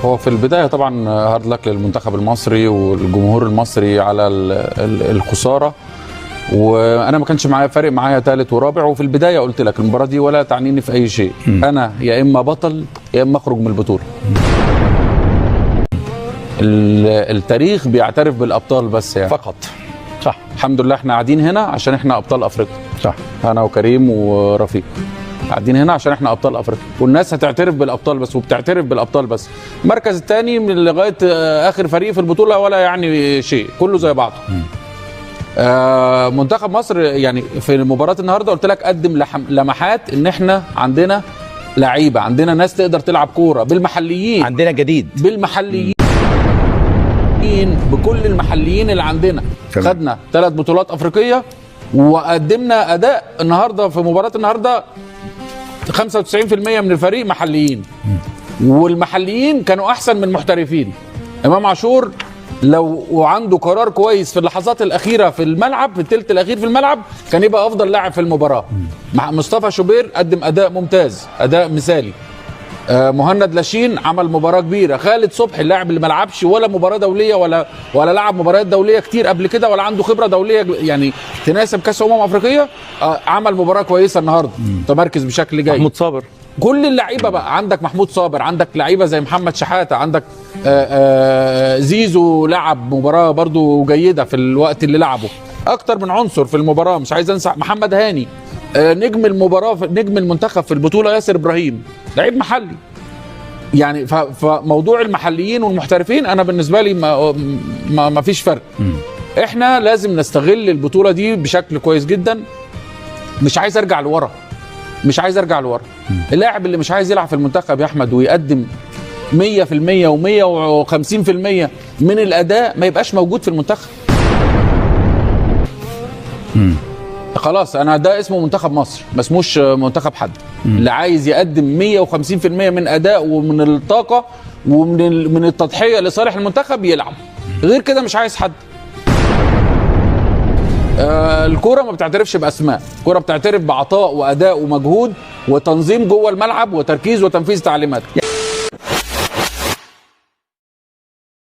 هو في البدايه طبعا هارد لك للمنتخب المصري والجمهور المصري على الخساره، وانا ما كانش معايا فارق معايا ثالث ورابع، وفي البدايه قلت لك المباراه دي ولا تعنيني في اي شيء. انا يا اما بطل يا اما اخرج من البطوله. التاريخ بيعترف بالابطال بس يعني فقط. صح. الحمد لله احنا قاعدين هنا عشان احنا ابطال افريقيا. صح. انا وكريم ورفيق قاعدين هنا عشان احنا ابطال افريقيا، والناس هتعترف بالابطال بس، وبتعترف بالابطال بس. المركز الثاني من لغايه اخر فريق في البطوله ولا يعني شيء، كله زي بعضه. منتخب مصر يعني في مباراه النهارده قلت لك قدم لمحات ان احنا عندنا لعيبه، عندنا ناس تقدر تلعب كوره بالمحليين، عندنا جديد بالمحليين، بكل المحليين اللي عندنا. خدنا 3 بطولات افريقيه وقدمنا اداء النهارده في مباراه النهارده 95% من الفريق محليين، والمحليين كانوا احسن من المحترفين. امام عاشور لو عنده قرار كويس في اللحظات الاخيره في الملعب، في الثلث الاخير في الملعب، كان يبقى افضل لاعب في المباراه. مصطفى شوبير قدم اداء ممتاز، اداء مثالي. مهند لاشين عمل مباراه كبيره. خالد صبحي اللاعب اللي ما لعبش ولا مباراه دوليه ولا لعب مباريات دوليه كتير قبل كده، ولا عنده خبره دوليه يعني تناسب كاس افريقيه، عمل مباراه كويسه النهارده، متمركز بشكل جيد. محمود صابر، كل اللعيبه بقى، عندك محمود صابر، عندك لعيبه زي محمد شحاته، عندك زيزو لعب مباراه برضو جيده في الوقت اللي لعبه. اكتر من عنصر في المباراه، مش عايز انسى محمد هاني، نجم المباراه، نجم المنتخب في البطوله ياسر ابراهيم، لعيب محلي. يعني فموضوع المحليين والمحترفين انا بالنسبه لي ما فيش فرق. احنا لازم نستغل البطوله دي بشكل كويس جدا. مش عايز ارجع لورا، مش عايز ارجع لورا. اللاعب اللي مش عايز يلعب في المنتخب يا احمد ويقدم 100% و150% من الاداء ما يبقاش موجود في المنتخب. خلاص انا ده اسمه منتخب مصر، ما اسموش منتخب حد. اللي عايز يقدم 150% من اداء ومن الطاقه ومن التضحيه لصالح المنتخب يلعب، غير كده مش عايز حد. الكوره ما بتعترفش باسماء، الكوره بتعترف بعطاء واداء ومجهود وتنظيم جوه الملعب وتركيز وتنفيذ تعليمات.